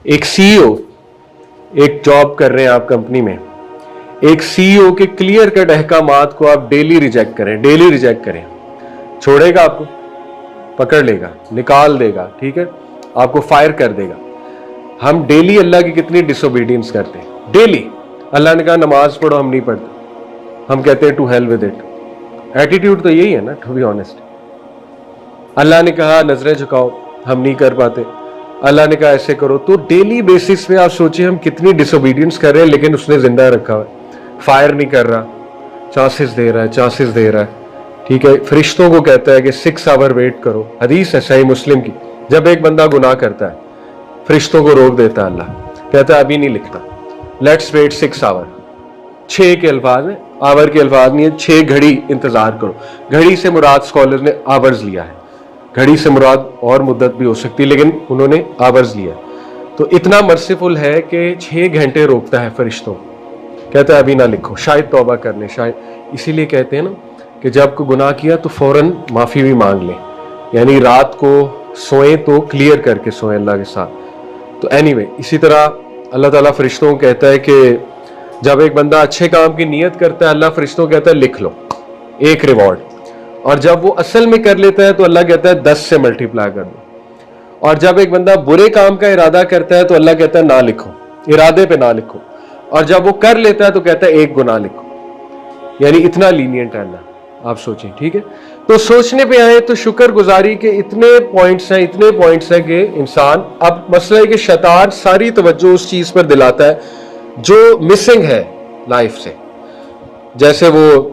एक सीईओ, एक जॉब कर रहे हैं आप कंपनी में, एक सीईओ के क्लियर कट अहकामात को आप डेली रिजेक्ट करें, छोड़ेगा आपको? पकड़ लेगा, निकाल देगा, ठीक है, आपको फायर कर देगा। हम डेली अल्लाह की कितनी डिसोबीडियंस करते हैं। डेली अल्लाह ने कहा नमाज पढ़ो, हम नहीं पढ़ते, हम कहते हैं to hell with it. Attitude तो यही है ना, टू बी ऑनेस्ट। अल्लाह ने कहा नजरें झुकाओ, हम नहीं कर पाते। अल्लाह ने कहा ऐसे करो। तो डेली बेसिस पे आप सोचिए हम कितनी डिसोबीडियंस कर रहे हैं, लेकिन उसने जिंदा रखा है, फायर नहीं कर रहा, चांसेस दे रहा है, ठीक है। फरिश्तों को कहता है कि 6 आवर वेट करो। हदीस है सही मुस्लिम की, जब एक बंदा गुनाह करता है फरिश्तों को रोक देता है अल्लाह, कहता है अभी नहीं लिखता, लेट्स वेट 6 आवर। 6 के अल्फाज में, आवर के अल्फाज नहीं है, 6 घड़ी इंतजार करो। घड़ी से मुराद स्कॉलर ने आवर्स लिया है, घड़ी से मुराद और मुद्दत भी हो सकती है, लेकिन उन्होंने आवर्स लिया। तो इतना मर्सीफुल है कि 6 घंटे रोकता है फरिश्तों, कहता है अभी ना लिखो, शायद तौबा कर ले, शायद। इसीलिए कहते हैं ना कि जब को गुनाह किया तो फौरन माफी भी मांग ले, यानी रात को सोए तो क्लियर करके सोए अल्लाह के साथ। तो एनीवे, इसी तरह अल्लाह ताला फरिश्तों को कहता है कि जब एक बंदा अच्छे काम की नीयत करता है, अल्लाह फरिश्तों को कहता है लिख लो, एक रिवॉर्ड। और जब वो असल में कर लेता है तो अल्लाह कहता है 10 से मल्टीप्लाई कर दो। और जब एक बंदा बुरे काम का इरादा करता है तो अल्लाह कहता है ना लिखो, इरादे पे ना लिखो। और जब वो कर लेता है तो कहता है 1 गुनाह लिखो। यानी इतना लीनियंट है अल्लाह, आप सोचें, ठीक है। तो सोचने पे आए तो शुक्रगुजारी के इतने पॉइंट्स हैं कि इंसान, अब मसला है कि शैतान सारी तवज्जो उस चीज पर दिलाता है जो मिसिंग है लाइफ से। जैसे वो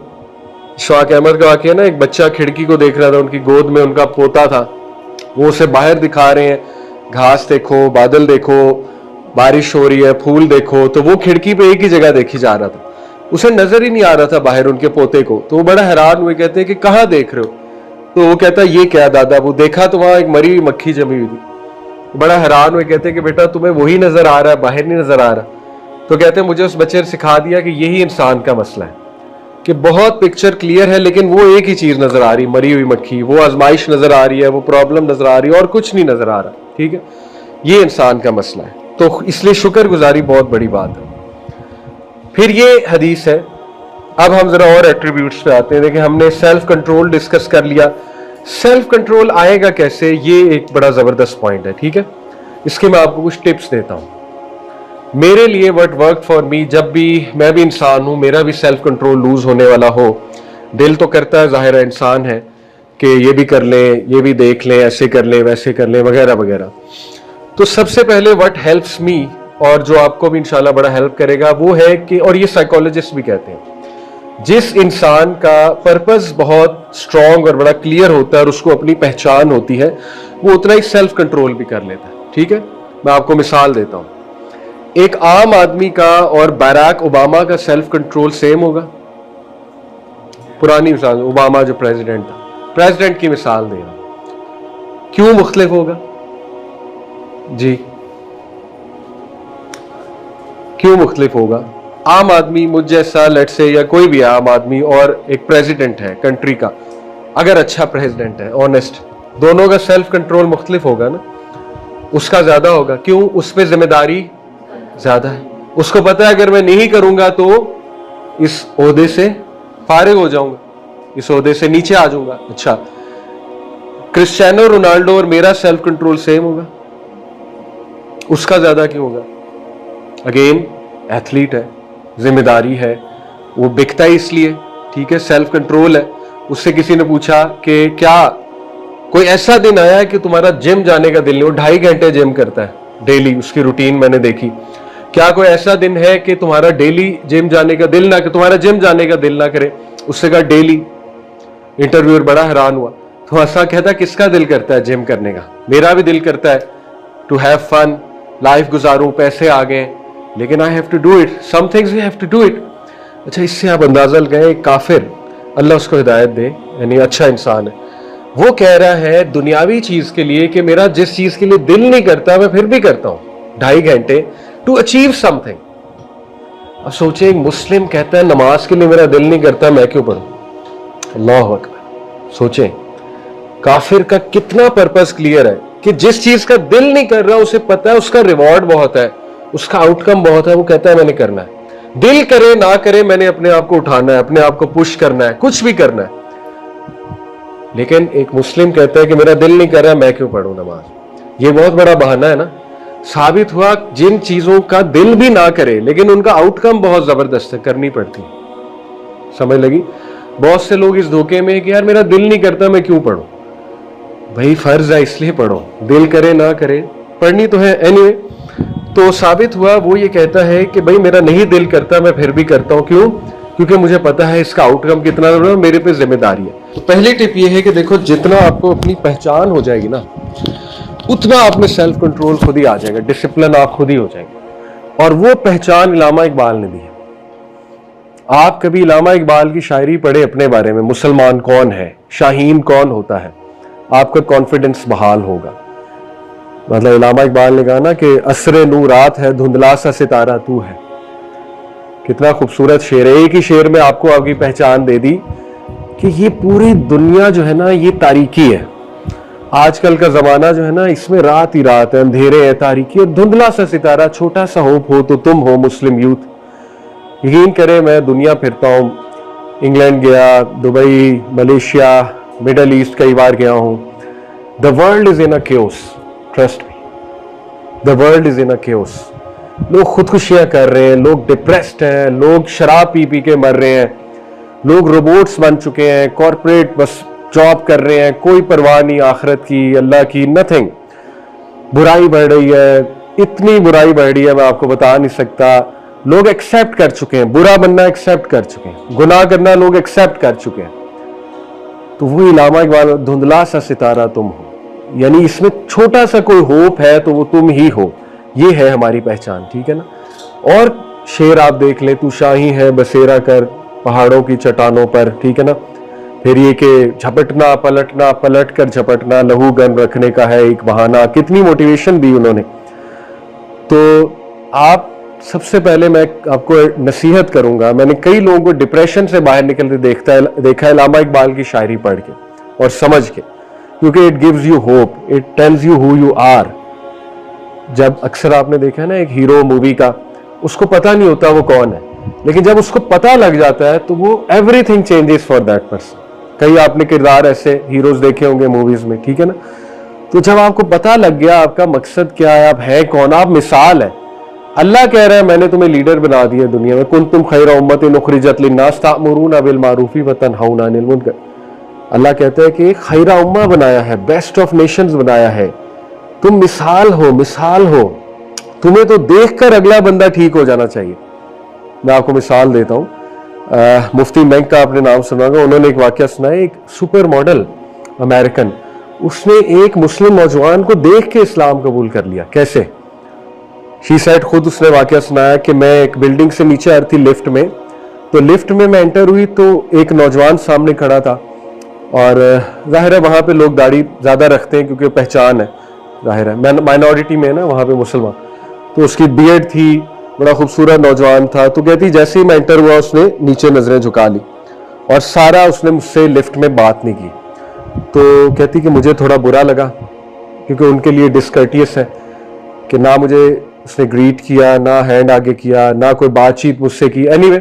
शौक अहमद का वाकया ना, एक बच्चा खिड़की को देख रहा था, उनकी गोद में उनका पोता था, वो उसे बाहर दिखा रहे हैं, घास देखो, बादल देखो, बारिश हो रही है, फूल देखो। तो वो खिड़की पे एक ही जगह देखी जा रहा था, उसे नजर ही नहीं आ रहा था बाहर उनके पोते को। तो वो बड़ा हैरान हुए, कहते हैं कि कहाँ देख रहे हो? तो वो कहता है ये क्या दादा? वो देखा तो वहां एक मरी हुई मक्खी जमी हुई थी। बड़ा हैरान हुए, कहते हैं कि बेटा तुम्हें वही नजर आ रहा है, बाहर नहीं नजर आ रहा? तो कहते हैं मुझे उस बच्चे ने सिखा दिया कि यही इंसान का मसला है कि बहुत पिक्चर क्लियर है, लेकिन वो एक ही चीज नजर आ रही, मरी हुई मक्खी, वो आजमाइश नजर आ रही है, वो प्रॉब्लम नजर आ रही है, और कुछ नहीं नजर आ रहा, ठीक है। ये इंसान का मसला है। तो इसलिए शुक्रगुजारी बहुत बड़ी बात है। फिर ये हदीस है। अब हम जरा और एट्रीब्यूट्स पे आते हैं। देखिए, हमने सेल्फ कंट्रोल डिस्कस कर लिया। सेल्फ कंट्रोल आएगा कैसे, ये एक बड़ा जबरदस्त पॉइंट है, ठीक है। इसके मैं आपको कुछ टिप्स देता हूं। मेरे लिए व्हाट वर्क फॉर मी, जब भी मैं भी इंसान हूं, मेरा भी सेल्फ कंट्रोल लूज होने वाला हो, दिल तो करता है, जाहिर है इंसान है, कि ये भी कर लें, ये भी देख लें, ऐसे कर लें, वैसे कर लें, वगैरह वगैरह। तो सबसे पहले व्हाट हेल्प्स मी, और जो आपको भी इंशाल्लाह बड़ा हेल्प करेगा, वो है कि, और ये साइकोलॉजिस्ट भी कहते हैं, जिस इंसान का पर्पस बहुत स्ट्रांग और बड़ा क्लियर होता है और उसको अपनी पहचान होती है, वो उतना ही सेल्फ कंट्रोल भी कर लेता है, ठीक है। मैं आपको मिसाल देता हूं। एक आम आदमी का और बराक ओबामा का सेल्फ कंट्रोल सेम होगा? पुरानी मिसाल, ओबामा जो प्रेसिडेंट था, प्रेसिडेंट की मिसाल दे रहा हूं, क्यों मुख्तलिफ होगा जी? क्यों मुख्तलिफ होगा? आम आदमी मुझ जैसा, लेट्स से, या कोई भी आम आदमी, और एक प्रेसिडेंट है कंट्री का, अगर अच्छा प्रेसिडेंट है, ऑनेस्ट, दोनों का सेल्फ कंट्रोल मुख्तलिफ होगा ना? उसका ज्यादा होगा। क्यों? उस पर जिम्मेदारी ज्यादा है। उसको पता है अगर मैं नहीं करूंगा तो इस ओहदे से फारिग हो जाऊंगा, इस ओहदे से नीचे आ जाऊंगा। अच्छा, क्रिस्टियानो रोनाल्डो और मेरा सेल्फ कंट्रोल सेम होगा? उसका ज्यादा क्यों होगा? अगेन, एथलीट है, जिम्मेदारी है, वो बिकता ही इसलिए, ठीक है, सेल्फ कंट्रोल है। उससे किसी ने पूछा कि क्या कोई ऐसा दिन आया है कि तुम्हारा जिम जाने का दिल नहीं? वो 2.5 घंटे जिम करता है डेली, उसकी रूटीन मैंने देखी। क्या कोई ऐसा दिन है कि तुम्हारा डेली जिम जाने का दिल ना, कि तुम्हारा जिम जाने का दिल ना करे? उससे कहा डेली। इंटरव्यूअर बड़ा हैरान हुआ, तो ऐसा कहता किसका दिल करता है जिम करने का? मेरा भी दिल करता है, टू हैव फन, लाइफ गुजारूं, पैसे आ गए, लेकिन I have to do it, some things we have to do it. अच्छा, इससे आप अंदाजा लगाएं, काफिर, अल्लाह उसको हिदायत दे, यानी अच्छा इंसान है, वो कह रहा है दुनियावी चीज के लिए कि मेरा जिस चीज के लिए दिल नहीं करता मैं फिर भी करता हूं 2.5 घंटे टू अचीव समथिंग। अब सोचे, एक मुस्लिम कहता है नमाज के लिए मेरा दिल नहीं करता, मैं क्यों पढ़ूं? अल्लाह अकबर। सोचें, काफिर का कितना पर्पस क्लियर है कि जिस चीज का दिल नहीं कर रहा उसे पता है उसका रिवॉर्ड बहुत है, उसका आउटकम बहुत है, वो कहता है मैंने करना है। दिल करे ना करे मैंने अपने आप को उठाना है, अपने आप को पुश करना है, कुछ भी करना है। लेकिन एक मुस्लिम कहता है कि मेरा दिल नहीं कर रहा, मैं क्यों पढ़ूं नमाज। ये बहुत बड़ा बहाना है ना। साबित हुआ जिन चीजों का दिल भी ना करे लेकिन उनका आउटकम बहुत जबरदस्त है, करनी पड़ती। समझ लगी? बहुत से लोग इस धोखे में कि यार मेरा दिल नहीं करता, मैं क्यों पढ़ूं। भाई फर्ज है इसलिए पढ़ो, दिल करे ना करे पढ़नी तो है। एनीवे, तो साबित हुआ वो ये कहता है कि भाई मेरा नहीं दिल करता, मैं फिर भी करता हूं। क्यों? क्योंकि मुझे पता है इसका आउटकम कितना है, मेरे पे जिम्मेदारी है। तो पहली टिप ये है कि देखो, जितना आपको अपनी पहचान हो जाएगी ना, उतना आप में सेल्फ कंट्रोल खुद ही आ जाएगा, डिसिप्लिन आप खुद ही हो जाएगा। और वो पहचान इलामा इकबाल ने दी है। आप कभी इलामा इकबाल की शायरी पढ़े अपने बारे में, मुसलमान कौन है, शाहीन कौन होता है, आपका कॉन्फिडेंस बहाल होगा। मतलब इलामा इकबाल ने कहा ना कि असरे नू रात है, धुंधला सा सितारा तू है। कितना खूबसूरत शेर है। एक ही शेर में आपको आपकी पहचान दे दी कि ये पूरी दुनिया जो है ना, ये तारीकी है। आजकल का जमाना जो है ना, इसमें रात ही रात है, अंधेरे है, तारीकी है। धुंधला सा सितारा, छोटा सा होप हो तो तुम हो मुस्लिम यूथ। यकीन करें, मैं दुनिया फिरता हूँ, इंग्लैंड गया, दुबई, मलेशिया, मिडल ईस्ट कई बार गया हूँ। The world is in a chaos, trust me, the world is in a chaos. लोग खुदकुशियां कर रहे हैं, लोग डिप्रेस्ड हैं, लोग शराब पी पी के मर रहे हैं, लोग रोबोट्स बन चुके हैं, कॉर्पोरेट बस जॉब कर रहे हैं, कोई परवाह नहीं आखिरत की, अल्लाह की, नथिंग। बुराई बढ़ रही है, इतनी बुराई बढ़ रही है मैं आपको बता नहीं सकता। लोग एक्सेप्ट कर चुके हैं, बुरा बनना एक्सेप्ट कर चुके हैं, गुनाह करना लोग एक्सेप्ट कर चुके हैं। तो वो इलामा इकबाल, धुंधला सा सितारा तुम हो, यानी इसमें छोटा सा कोई होप है तो वो तुम ही हो। ये है हमारी पहचान, ठीक है ना। और शेर आप देख ले, तू शाही है बसेरा कर पहाड़ों की चट्टानों पर, ठीक है ना। फिर ये कि झपटना पलटना, पलट कर झपटना, लहू गन रखने का है एक बहाना। कितनी मोटिवेशन दी उन्होंने। तो आप सबसे पहले मैं आपको नसीहत करूंगा, मैंने कई लोगों को डिप्रेशन से बाहर निकलते देखा है इलामा इकबाल की शायरी पढ़ के और समझ के, क्योंकि it gives you hope, it tells you who you are. जब अक्सर आपने देखा है ना एक हीरो मूवी का, उसको पता नहीं होता वो कौन है, लेकिन जब उसको पता लग जाता है तो वो everything changes for that person. कई आपने किरदार ऐसे हीरोज देखे होंगे मूवीज में, ठीक है ना। तो जब आपको पता लग गया आपका मकसद क्या है, आप है कौन, आप मिसाल है। अल्लाह कह रहा है मैंने तुम्हें लीडर बना दिया दुनिया में, कुंतुम खैरा उम्मतिन उखरिजत लिन्नास तामुरून बिल मारूफी व तनहौना अनिल मुनकर। अल्लाह कहता है कि खैरा उम्मा बनाया है, बेस्ट ऑफ नेशंस बनाया है। तुम मिसाल हो, मिसाल हो। तुम्हें तो देखकर अगला बंदा ठीक हो जाना चाहिए। मैं आपको मिसाल देता हूं, मुफ्ती मेंग का आपने नाम सुना होगा। उन्होंने एक वाकया सुनाया, एक सुपर मॉडल अमेरिकन, उसने एक मुस्लिम नौजवान को देख के इस्लाम कबूल कर लिया। कैसे? शी सेड, खुद उसने वाकया सुनाया कि मैं एक बिल्डिंग से नीचे आ रही थी लिफ्ट में, तो लिफ्ट में मैं एंटर हुई तो एक नौजवान सामने खड़ा था, और जाहिर है वहां पे लोग दाढ़ी ज्यादा रखते हैं क्योंकि पहचान है, जाहिर है माइनॉरिटी में है ना वहां पे मुसलमान। तो उसकी बियर्ड थी, बड़ा खूबसूरत नौजवान था। तो कहती जैसे ही मैं एंटर हुआ उसने नीचे नजरें झुका ली और सारा उसने मुझसे लिफ्ट में बात नहीं की। तो कहती कि मुझे थोड़ा बुरा लगा, क्योंकि उनके लिए डिसकर्टियस है कि ना मुझे उसने ग्रीट किया, ना हैंड आगे किया, ना कोई बातचीत मुझसे की। एनीवे,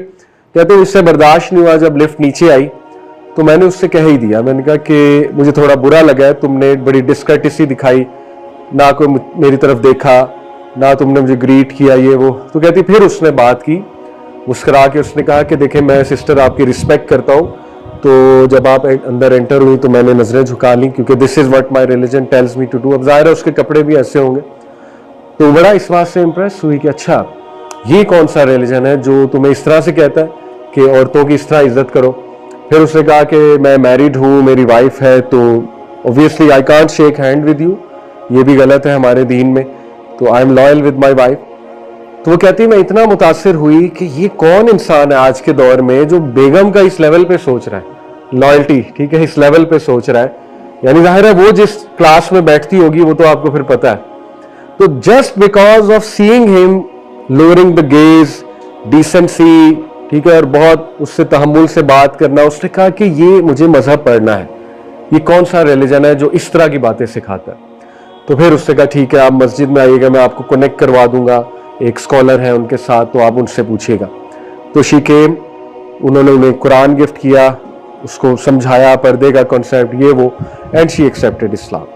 कहते इससे बर्दाश्त नहीं हुआ, जब लिफ्ट नीचे आई तो मैंने उससे कह ही दिया, मैंने कहा कि मुझे थोड़ा बुरा लगा है, तुमने बड़ी डिसकर्टिसी दिखाई, ना कोई मेरी तरफ देखा, ना तुमने मुझे ग्रीट किया, ये वो। तो कहती फिर उसने बात की, मुस्कुरा के उसने कहा कि देखें मैं सिस्टर आपकी रिस्पेक्ट करता हूँ, तो जब आप अंदर एंटर हुई तो मैंने नजरें झुका ली, क्योंकि this is what my religion tells me to do. अब जाहिर है उसके कपड़े भी ऐसे होंगे। तो बड़ा इस बात से इंप्रेस हुई कि अच्छा ये कौन सा रिलीजन है जो तुम्हें इस तरह से कहता है कि औरतों की इस तरह इज्जत करो। फिर उसने कहा कि मैं मैरिड हूँ, मेरी वाइफ है, तो obviously I can't shake hand with you, ये भी गलत है हमारे दीन में, तो I am loyal with my wife. तो वो कहती मैं इतना मुतासिर हुई कि ये कौन इंसान है आज के दौर में जो बेगम का इस लेवल पे सोच रहा है, लॉयल्टी, ठीक है, इस लेवल पे सोच रहा है। यानी जाहिर है वो जिस क्लास में बैठती होगी वो तो आपको फिर पता है। तो just because of seeing him lowering the gauge, decency, ठीक है, और बहुत उससे तहम्मुल से बात करना, उसने कहा कि ये मुझे मजहब पढ़ना है, ये कौन सा रिलीजन है जो इस तरह की बातें सिखाता है। तो फिर उससे कहा ठीक है आप मस्जिद में आइएगा, मैं आपको कनेक्ट करवा दूंगा, एक स्कॉलर है उनके साथ, तो आप उनसे पूछिएगा। तो शी केम, उन्होंने उन्हें कुरान गिफ्ट किया, उसको समझाया पर्दे का कॉन्सेप्ट ये वो, एंड शी एक्सेप्टेड इस्लाम।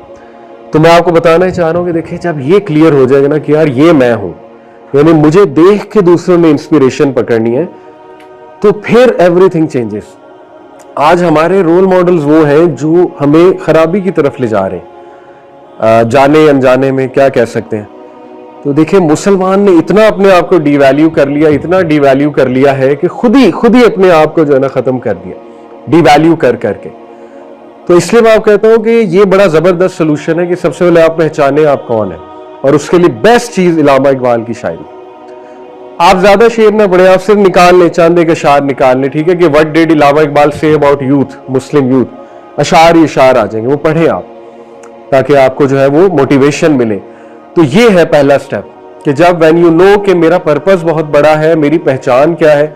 तो मैं आपको बताना ही चाह रहा हूँ कि देखिए जब ये क्लियर हो जाएगा ना कि यार ये मैं हूं, यानी मुझे देख के दूसरों ने इंस्पिरेशन पकड़नी है, तो फिर एवरीथिंग चेंजेस। आज हमारे रोल मॉडल्स वो हैं जो हमें खराबी की तरफ ले जा रहे हैं, जाने अनजाने में क्या कह सकते हैं। तो देखिए मुसलमान ने इतना अपने आप को डीवैल्यू कर लिया, इतना डीवैल्यू कर लिया है कि खुद ही अपने आप को जो है ना खत्म कर दिया, डीवैल्यू कर करके। तो इसलिए मैं आपको कहता हूं कि ये बड़ा जबरदस्त सोल्यूशन है कि सबसे पहले आप पहचाने आप कौन है, और उसके लिए बेस्ट चीज इलामा इकबाल की शायरी। आप ज्यादा शेर ना पढ़े, आप सिर्फ निकाल लें, चंद एक अशार निकाल लें, ठीक है, कि what did Allama Iqbal say about youth, Muslim youth, अशार ही अशार आ जाएंगे, वो पढ़ें आप, ताकि आपको जो है वो मोटिवेशन मिले। तो ये है पहला स्टेप कि जब व्हेन यू नो कि मेरा पर्पस बहुत बड़ा है, मेरी पहचान क्या है,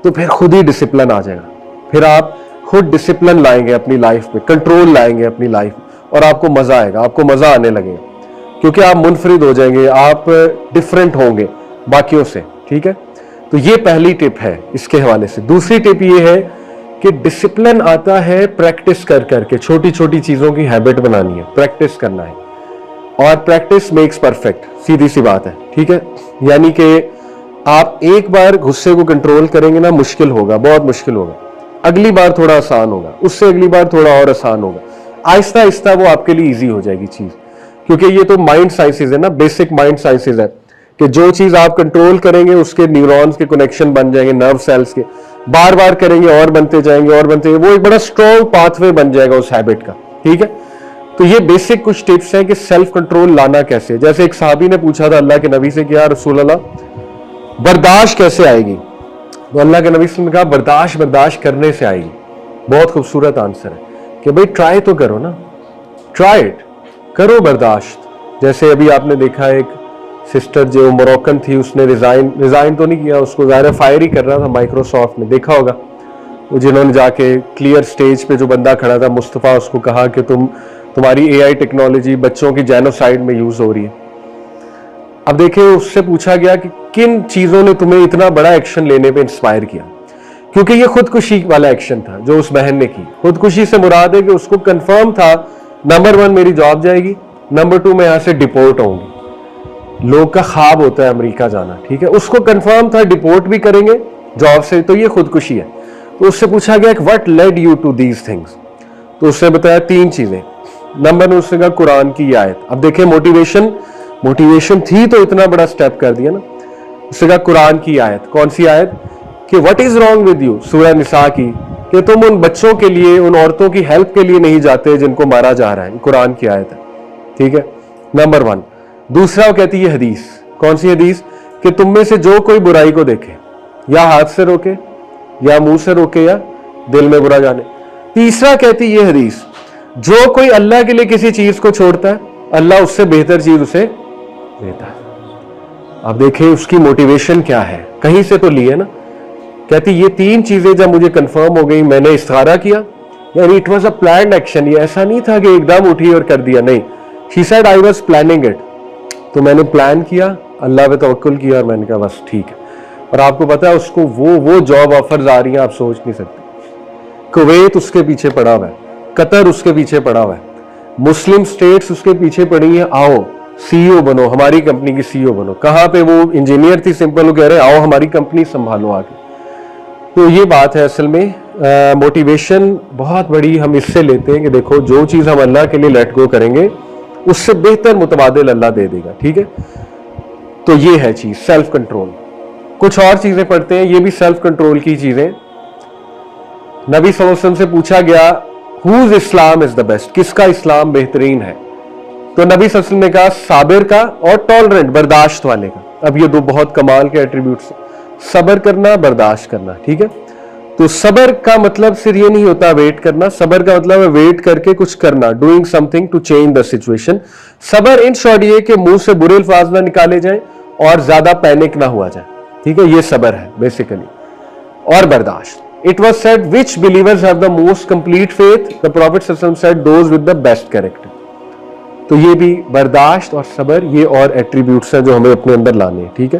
तो फिर खुद ही डिसिप्लिन आ जाएगा। फिर आप खुद डिसिप्लिन लाएंगे अपनी लाइफ में, कंट्रोल लाएंगे अपनी लाइफ में, और आपको मजा आएगा, आपको मजा आने लगेगा, क्योंकि आप मुनफरिद हो जाएंगे, आप डिफरेंट होंगे बाकियों से, ठीक है। तो ये पहली टिप है इसके हवाले से। दूसरी टिप ये है कि डिसिप्लिन आता है प्रैक्टिस कर करके, छोटी छोटी चीजों की हैबिट बनानी है, प्रैक्टिस करना है, और प्रैक्टिस मेक्स परफेक्ट, सीधी सी बात है, ठीक है। यानी कि आप एक बार गुस्से को कंट्रोल करेंगे ना, मुश्किल होगा, बहुत मुश्किल होगा, अगली बार थोड़ा आसान होगा, उससे अगली बार थोड़ा और आसान होगा, आहिस्ता आहिस्ता वो आपके लिए इजी हो जाएगी चीज। क्योंकि ये तो माइंड साइंसेज है ना, बेसिक माइंड साइंसेज है कि जो चीज आप कंट्रोल करेंगे उसके न्यूरॉन्स के कनेक्शन बन जाएंगे, नर्व सेल्स के, बार बार करेंगे और बनते जाएंगे और बनते जाएंगे, वो एक बड़ा स्ट्रॉन्ग पाथवे बन जाएगा उस हैबिट का, ठीक है। तो ये बेसिक कुछ टिप्स हैं कि सेल्फ कंट्रोल लाना कैसे। जैसे एक साहबी ने पूछा था अल्लाह के नबी से कि या रसूल अल्लाह, बर्दाश्त कैसे आएगी? तो अल्लाह के नबी ने कहा बर्दाश्त करने से आएगी। बहुत खूबसूरत आंसर है कि भाई ट्राई तो करो ना, ट्राई इट, करो बर्दाश्त। जैसे अभी आपने देखा एक सिस्टर जो मोरक्कन थी, उसने रिजाइन तो नहीं किया, उसको ज़ाहिर फायर ही कर रहा था माइक्रोसॉफ्ट में, देखा होगा वो, जिन्होंने जाके क्लियर स्टेज पे जो बंदा खड़ा था मुस्तफ़ा, उसको कहा कि तुम्हारी एआई टेक्नोलॉजी बच्चों की जेनोसाइड में यूज हो रही है। अब देखिए उससे पूछा गया कि किन चीजों ने तुम्हें इतना बड़ा एक्शन लेने पे इंस्पायर किया, क्योंकि ये खुदकुशी वाला एक्शन था जो उस बहन ने की। खुदकुशी से मुराद है कि उसको कंफर्म था, नंबर 1 मेरी जॉब जाएगी, नंबर 2 मैं यहां से डिपोर्ट होंगी। लोग का ख्वाब होता है अमेरिका जाना, ठीक है, उसको कंफर्म था डिपोर्ट भी करेंगे जॉब से, तो ये खुदकुशी है। तो उससे पूछा गया कि what led you to these things, तो उसने बताया 3 चीजें। नंबर 1 उसने कहा कुरान की आयत। अब देखिए मोटिवेशन थी तो इतना बड़ा स्टेप कर दिया ना। उसने कहा कुरान की आयत। कौन सी आयत? कि what is wrong with you, सूरह निसा की, कि तुम उन बच्चों के लिए, उन औरतों की हेल्प के लिए नहीं जाते जिनको मारा जा रहा है। कुरान की आयत है, ठीक है, नंबर 1। दूसरा वो कहती है हदीस। कौन सी हदीस? कि तुम में से जो कोई बुराई को देखे, या हाथ से रोके, या मुंह से रोके, या दिल में बुरा जाने। तीसरा कहती ये हदीस, जो कोई अल्लाह के लिए किसी चीज को छोड़ता है, अल्लाह उससे बेहतर चीज उसे देता है। अब देखिए उसकी मोटिवेशन क्या है, कहीं से तो ली है ना। कहती ये 3 चीजें जब मुझे कंफर्म हो गई, मैंने इस्तारा किया, यानी it was a planned action. ये ऐसा नहीं था कि एकदम उठी और कर दिया, नहीं। She said I was planning it. तो मैंने प्लान किया, अल्लाह पे तवक्कुल किया, और मैंने कहा बस ठीक है। और आपको पता है उसको वो जॉब ऑफर्स आ रही हैं, आप सोच नहीं सकते। कुवैत उसके पीछे पड़ा हुआ है, कतर उसके पीछे पड़ा हुआ है, मुस्लिम स्टेट्स उसके पीछे पड़ी हैं, आओ सीईओ बनो, हमारी कंपनी की सीईओ बनो। कहां पे वो इंजीनियर थी सिंपल, वो कह रहे आओ हमारी कंपनी संभालो आके। तो ये बात है असल में, मोटिवेशन बहुत बड़ी हम इससे लेते हैं कि देखो जो चीज हम अल्लाह के लिए लेट गो करेंगे उससे बेहतर मुतबादिल अल्लाह दे देगा, ठीक है। तो ये है चीज सेल्फ कंट्रोल। कुछ और चीजें पढ़ते हैं, ये भी सेल्फ कंट्रोल की चीजें। नबी सल्लल्लाहु अलैहि वसल्लम से पूछा गया whose Islam is the best, किसका इस्लाम बेहतरीन है? तो नबी सल्लल्लाहु अलैहि वसल्लम ने कहा साबिर का और टॉलरेंट, बर्दाश्त वाले का। अब ये 2 बहुत कमाल के एट्रीब्यूट्स, सब्र करना, बर्दाश्त करना, ठीक है। तो सब्र का मतलब सिर्फ ये नहीं होता वेट करना, सब्र का मतलब है वेट करके कुछ करना, doing something to change the situation. सब्र इन शॉर्ट ये कि मुंह से बुरे अल्फाज ना निकाले जाएं और ज्यादा पैनिक ना हुआ जाए, ठीक है, ये सब्र है बेसिकली। और बर्दाश्त, it was said which believers have the most complete faith, the profit सल्लल्लाहु अलैहि वसल्लम said those with the best character. तो ये भी बर्दाश्त और सब्र, ये और एट्रीब्यूट्स हैं जो हमें अपने अंदर लाने हैं, ठीक है।